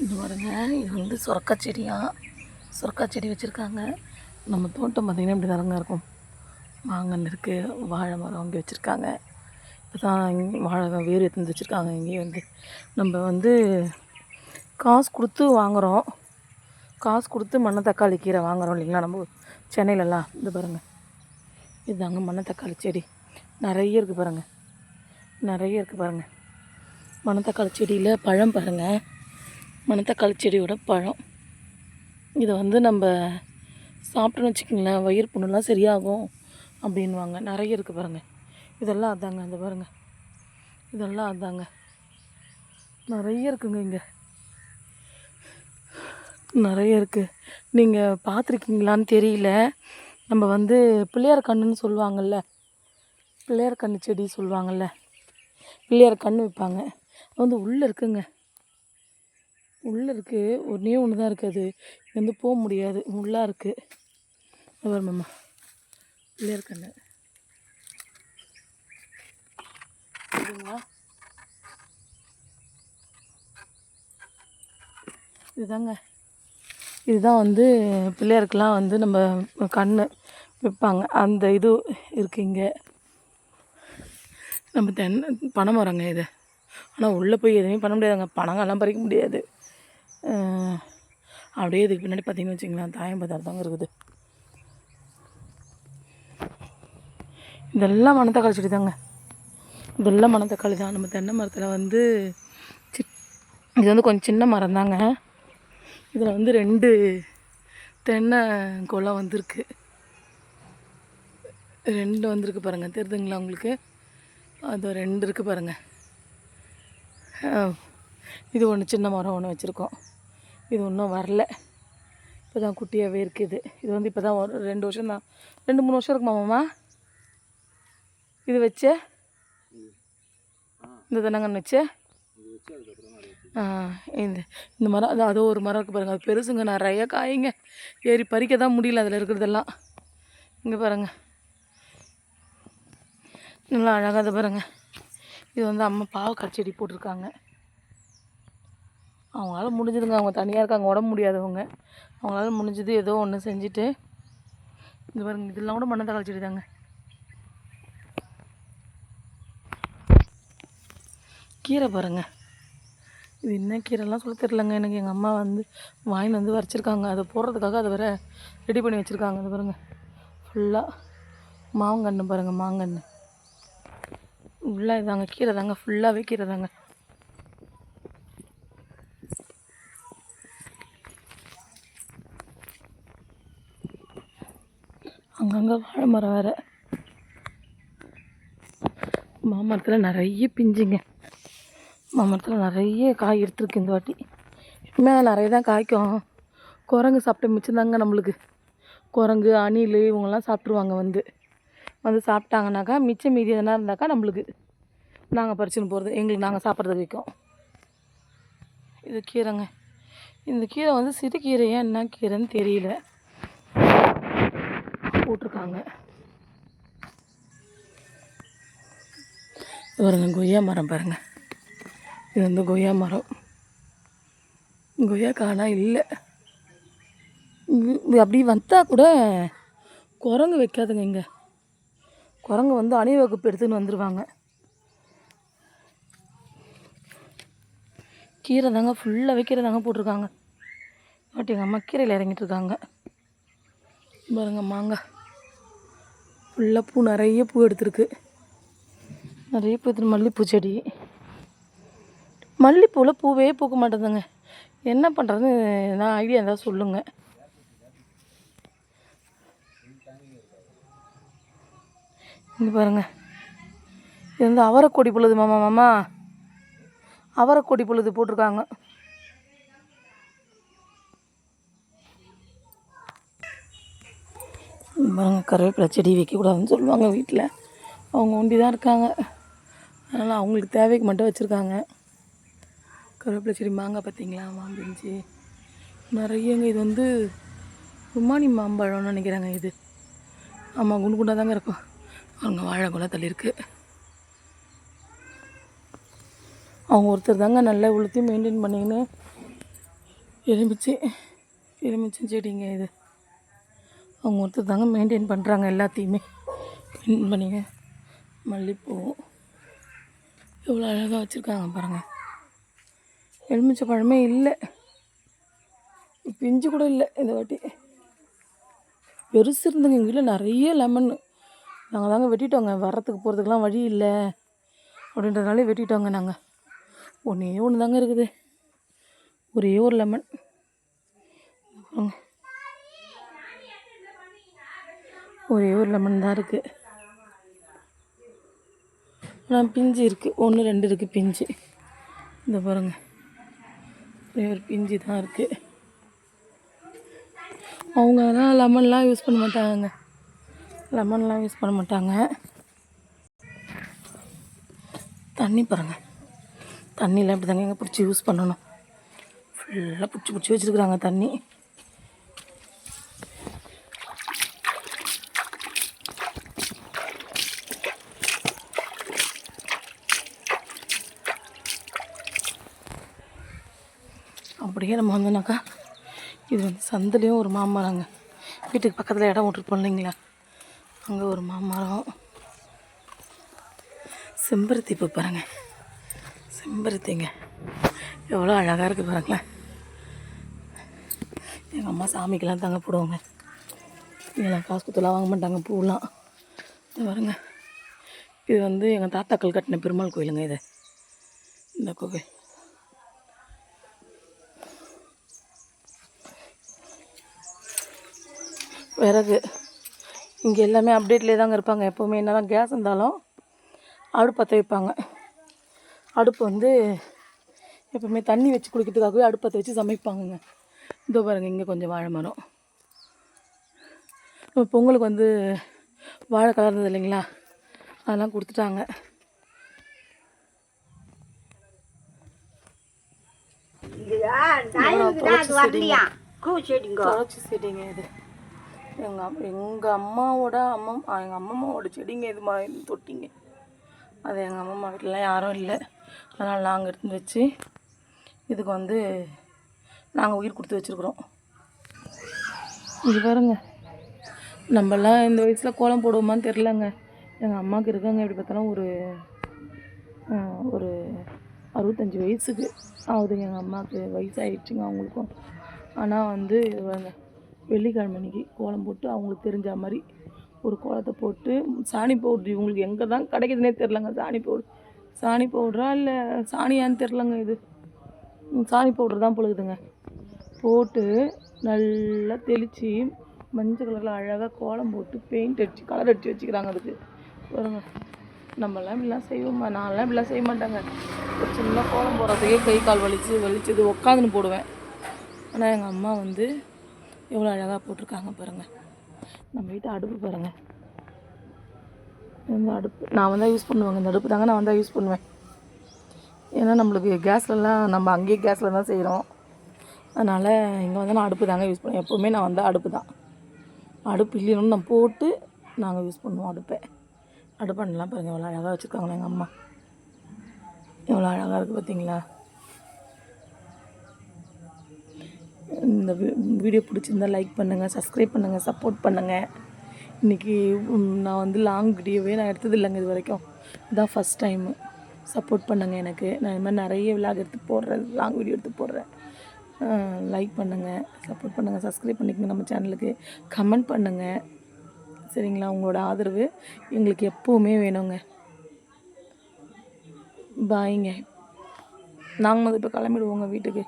இது பாருங்க, இது வந்து சுரக்காய் செடியாக. சுரக்காய் செடி வச்சுருக்காங்க. நம்ம தோட்டம் பார்த்திங்கன்னா இப்படி தானங்க இருக்கும். மாங்கன்று இருக்குது, வாழை மரம் அங்கே வச்சுருக்காங்க. இப்போ தான் வாழை வேர் எடுத்து வச்சுருக்காங்க. இங்கேயே வந்து நம்ம வந்து காசு கொடுத்து வாங்குகிறோம். காசு கொடுத்து மணத்தக்காளி கீரை வாங்குகிறோம் இல்லைங்களா நம்ம சென்னையிலலாம். இது பாருங்கள், இதுதாங்க மணத்தக்காளி செடி. நிறைய இருக்குது பாருங்கள், நிறைய இருக்குது பாருங்கள். மணத்தக்காளி செடியில் பழம் பாருங்கள், மணத்தக்காளி செடியோட பழம். இதை வந்து நம்ம சாப்பிட்டோன்னு வச்சுக்கிங்களேன், வயிறு புண்ணுலாம் சரியாகும் அப்படின்வாங்க. நிறைய இருக்குது பாருங்கள். இதெல்லாம் அதாங்க, அந்த பாருங்கள், இதெல்லாம் அதாங்க, நிறைய இருக்குங்க. இங்கே நிறைய இருக்குது. நீங்கள் பார்த்துருக்கீங்களான்னு தெரியல. நம்ம வந்து பிள்ளையார் கண்ணுன்னு சொல்லுவாங்கள்ல, பிள்ளையார் கண்ணு செடி சொல்லுவாங்கள்ல, பிள்ளையார் கண்ணு வைப்பாங்க. அது வந்து உள்ளே இருக்குங்க, உள்ளே இருக்குது. ஒன்றே ஒன்று தான் இருக்குது. அது வந்து போக முடியாது, உள்ளாக இருக்குது. வரமாம்மா பிள்ளையார் கண்ணு இதுங்களா. இதுதாங்க, இதுதான் வந்து பிள்ளையாருக்கெலாம் வந்து நம்ம கண் வைப்பாங்க. அந்த இது இருக்குது இங்கே. நம்ம பனை மரங்க இது. ஆனால் உள்ளே போய் எதுவுமே பண்ண முடியாதுங்க. பனங்கள்லாம் பறிக்க முடியாது. அப்படியே இதுக்கு பின்னாடி பார்த்தீங்கன்னு வச்சுங்களேன், தாயம் பதார்த்தங்க இருக்குது. இதெல்லாம் மணத்தக்காளி செடி தாங்க, இதெல்லாம் மணத்தக்காளி தான். நம்ம தென்னை மரத்தில் வந்து இது வந்து கொஞ்சம் சின்ன மரம் தாங்க. இதில் வந்து 2 தென்னை கொலை வந்திருக்கு. 2 வந்திருக்கு பாருங்கள், தெரியுதுங்களா உங்களுக்கு? அது 2 இருக்குது பாருங்கள். இது ஒன்று சின்ன மரம் ஒன்று வச்சுருக்கோம். இது ஒன்றும் வரல, இப்போ தான் குட்டியாகவே இருக்குது. இது வந்து இப்போ தான் ஒரு 2 வருஷம் தான், 2-3 வருஷம் இருக்குமாம்மா இது வச்சு. இந்த தென்னங்கன்று வச்சு இந்த மரம் அது அதோ ஒரு மரம் இருக்குது பாருங்கள். அது பெருசுங்க, நிறைய காய்ங்க. ஏறி பறிக்க தான் முடியல அதில் இருக்கிறதெல்லாம். இங்கே பாருங்கள், நல்லா அழகாக அதை பாருங்கள். இது வந்து அம்மா பாவக்காய் செடி போட்டிருக்காங்க. அவங்களால முடிஞ்சதுங்க, அவங்க தனியாக இருக்காங்க, உடம்பு முடியாதவங்க. அவங்களால முடிஞ்சது ஏதோ ஒன்று செஞ்சுட்டு. இது பாருங்க, இதெல்லாம் கூட மணத்தக்காளி செடி தாங்க. கீரை பாருங்கள், இது என்ன கீரைலாம் சொல்ல தெரிலங்க எனக்கு. எங்கள் அம்மா வந்து வாங்கிட்டு வந்து வரைச்சிருக்காங்க. அதை போடுறதுக்காக அதை வேறு ரெடி பண்ணி வச்சுருக்காங்க. அது பாருங்கள், ஃபுல்லாக மாங்கன்று பாருங்கள், மாங்கன்று ஃபுல்லாக இதாங்க, கீரை தாங்க, ஃபுல்லாகவே கீரை தாங்க. அங்கங்கே வாழை மரம் வேறு. மாமரத்தில் நிறைய பிஞ்சுங்க. மாமரத்தில் நிறைய காய் எடுத்துருக்கு இந்த வாட்டி. இனிமேல் நிறைய தான் காய்க்கும். குரங்கு சாப்பிட்டு மிச்சம்தாங்க நம்மளுக்கு. குரங்கு, அணில் இவங்கெல்லாம் சாப்பிட்ருவாங்க. வந்து சாப்பிட்டாங்கனாக்கா மிச்சம் மீதி எதனா இருந்தாக்கா நம்மளுக்கு நாங்கள் பறிச்சுன்னு போகிறது, எங்களுக்கு நாங்கள் சாப்பிட்றதுக்கு வைக்கும். இது கீரைங்க. இந்த கீரை வந்து சிறுகீரையா என்ன கீரைன்னு தெரியல, போட்டிருக்காங்க. பாருங்கள், கொய்யா மரம் பாருங்கள். இது வந்து கொய்யா மரம். கொய்யா காணால் இல்லை. இது அப்படி வந்தால் கூட குரங்கு வைக்காதுங்க. இங்கே குரங்கு வந்து அணிவகுப்பு எடுத்துன்னு வந்துடுவாங்க. கீரை தாங்க, ஃபுல்லாகவே கீரை தாங்க போட்டிருக்காங்க. பட் எங்கள் அம்மா கீரையில் இறங்கிட்டு இருக்காங்க. பாருங்க, மாங்காய் ஃபுல்லாக பூ, நிறைய பூ எடுத்துருக்கு. நிறைய பூ எடுத்துருக்கு. மல்லிகைப்பூ செடி, மல்லிகைப்பூவில் பூவே பூக்க மாட்டேதுங்க. என்ன பண்ணுறதுன்னு நான் ஐடியா இருந்தால் சொல்லுங்கள். இங்கே பாருங்கள், இது வந்து அவரைக்கொடி பொழுது மாமா அவரைக்கொடி பொழுது போட்டிருக்காங்க. பாருங்கள், கருவேப்பிலை செடி வைக்கக்கூடாதுன்னு சொல்லுவாங்க வீட்டில். அவங்க ஒண்டி தான் இருக்காங்க, அதனால் அவங்களுக்கு தேவைக்கு மட்டும் வச்சுருக்காங்க. கருவேப்பிலை செடி. மாங்காய் பார்த்திங்களா, மாம்பிஞ்சு நிறையங்க. இது வந்து ருமானி மாம்பழம்னு நினைக்கிறாங்க இது. ஆமாம், குண்டு குண்டாக தாங்க இருக்கும். அவங்க வாழை கொலை தள்ளியிருக்கு. அவங்க ஒருத்தர் தாங்க நல்லா உளுத்தி மெயின்டைன் பண்ணிங்கன்னு எலுமிச்சம் செடிங்க இது. அவங்க ஒருத்தர் தாங்க மெயின்டைன் பண்ணுறாங்க எல்லாத்தையுமே. மெயின்டைன் பண்ணிங்க. மல்லிப்பூ எவ்வளோ அழகாக வச்சுருக்காங்க பாருங்கள். எலுமிச்சை பழமே இல்லை, பிஞ்சு கூட இல்லை இந்த வாட்டி. பெருசு இருந்துங்க எங்கள் வீட்டில் நிறைய லெமன். நாங்கள் தாங்க வெட்டிட்டோங்க, வரத்துக்கு போகிறதுக்கெலாம் வழி இல்லை அப்படின்றதுனாலே வெட்டிட்டோங்க நாங்கள். ஒன்று தாங்க இருக்குது, ஒரே ஒரு லெமன். ஒரே ஒரு லெமன் தான் இருக்குது. ஆனால் பிஞ்சு இருக்குது, 1 2 இருக்குது பிஞ்சு. இந்த பாருங்கள், ஒரே ஒரு பிஞ்சு தான் இருக்குது. அவங்க தான் லெமன்லாம் யூஸ் பண்ண மாட்டாங்க, லெமன்லாம் யூஸ் பண்ண மாட்டாங்க. தண்ணி பாருங்கள், தண்ணியெலாம் இப்படி தாங்க எங்கே பிடிச்சி யூஸ் பண்ணணும். ஃபுல்லாக பிடிச்சி வச்சுருக்குறாங்க தண்ணி. அப்படியே நம்ம வந்தோம்னாக்கா இது வந்து சந்திலையும் ஒரு மாமரங்க. வீட்டுக்கு பக்கத்தில் இடம் விட்டுருப்போம் இல்லைங்களா, அங்கே ஒரு மாமரம். செம்பருத்தி பூ பாருங்கள், செம்பருத்திங்க எவ்வளோ அழகாக இருக்குது பாருங்களேன். எங்கள் அம்மா சாமிக்கெலாம் தாங்க போடுவாங்க, இதெல்லாம் காசு குத்துலாம் வாங்க மாட்டாங்க பூலாம். இது பாருங்க, இது வந்து எங்கள் தாத்தாக்கள் கட்டின பெருமாள் கோயிலுங்க இது, இந்த கோவில். விறகு இங்கே எல்லாமே அப்டேட்லேயே தாங்க இருப்பாங்க எப்போவுமே. என்ன தான் கேஸ் இருந்தாலும் அடுப்பு பற்ற வைப்பாங்க. அடுப்பு வந்து எப்போவுமே தண்ணி வச்சு குடிக்கிறதுக்காகவே அடுப்பு பற்ற வச்சு சமைப்பாங்கங்க. இதோ பாருங்கள், இங்கே கொஞ்சம் வாழை மரம். பொங்கலுக்கு வந்து வாழை கலர்ந்தது இல்லைங்களா, அதெல்லாம் கொடுத்துட்டாங்க. துளசி செடிங்க இது. எங்கள் அம்மாவோட செடிங்க இது மாதிரி தொட்டிங்க. அது எங்கள் அம்மா வீட்டிலலாம் யாரும் இல்லை, அதனால் நாங்கள் எடுத்து வச்சு இதுக்கு வந்து நாங்கள் உயிர் கொடுத்து வச்சுருக்குறோம். இது பாருங்க, நம்மலாம் இந்த வயசில் கோலம் போடுவோமான்னு தெரிலங்க. எங்கள் அம்மாவுக்கு இருக்காங்க எப்படி பார்த்தாலும் ஒரு 65 வயசுக்கு ஆகுதுங்க. எங்கள் அம்மாவுக்கு வயசாகிடுச்சுங்க அவங்களுக்கும். ஆனால் வந்து வெள்ளிக்கிழமை அன்றைக்கி கோலம் போட்டு அவங்களுக்கு தெரிஞ்ச மாதிரி ஒரு கோலத்தை போட்டு சாணி பவுட்ரு இவங்களுக்கு எங்கே தான் கிடைக்குதுன்னே தெரிலங்க. சாணி பவுட்ரா இல்லை சாணியான்னு தெரிலங்க. இது சாணி பவுட்ரு தான் பொழுதுங்க. போட்டு நல்லா தெளித்து மஞ்சள் கலரில் அழகாக கோலம் போட்டு பெயிண்ட் அடித்து கலர் அடித்து வச்சுக்கிறாங்க. அதுக்கு பாருங்க, நம்மளாம் இப்படிலாம் செய்வோம்மா? நான்லாம் இப்படிலாம் செய்ய மாட்டாங்க. ஒரு சின்ன கோலம் போடுறதுக்கே கை கால் வலிச்சது உட்காந்துன்னு போடுவேன். ஆனால் எங்கள் அம்மா வந்து எவ்வளோ அழகாக போட்டிருக்காங்க பாருங்கள். நம்ம வீட்டு அடுப்பு பாருங்கள், இந்த அடுப்பு நான் வந்தால் யூஸ் பண்ணுவேங்க. இந்த அடுப்பு தாங்க நான் வந்தால் யூஸ் பண்ணுவேன். ஏன்னா நம்மளுக்கு கேஸ்லலாம் நம்ம அங்கேயே கேஸில் தான் செய்கிறோம். அதனால் இங்கே வந்து நான் அடுப்பு தாங்க யூஸ் பண்ணுவேன். எப்போவுமே நான் வந்தால் அடுப்பு தான். அடுப்பு இல்லைன்னு நான் போட்டு நாங்கள் யூஸ் பண்ணுவோம் அடுப்பெல்லாம் பாருங்கள் எவ்வளோ அழகாக வச்சுருக்காங்களே எங்கள் அம்மா. எவ்வளோ அழகாக இருக்குது பார்த்தீங்களா? இந்த வீடியோ பிடிச்சிருந்தால் லைக் பண்ணுங்கள், சப்ஸ்கிரைப் பண்ணுங்கள், சப்போர்ட் பண்ணுங்கள். இன்றைக்கி நான் வந்து லாங் வீடியோவே நான் எடுத்தது இல்லைங்க இது வரைக்கும். இதுதான் ஃபஸ்ட் டைமு. சப்போர்ட் பண்ணுங்கள் எனக்கு. நான் இது மாதிரி நிறைய விலாக் எடுத்து போடுறேன், லாங் வீடியோ எடுத்து போடுறேன். லைக் பண்ணுங்கள், சப்போர்ட் பண்ணுங்கள், சப்ஸ்கிரைப் பண்ணிக்கோங்க நம்ம சேனலுக்கு. கமெண்ட் பண்ணுங்கள், சரிங்களா? உங்களோட ஆதரவு எங்களுக்கு எப்போவுமே வேணுங்க. பாய்ங்க. நாங்கள் வந்து இப்போ கிளம்பிடுவோங்க வீட்டுக்கு.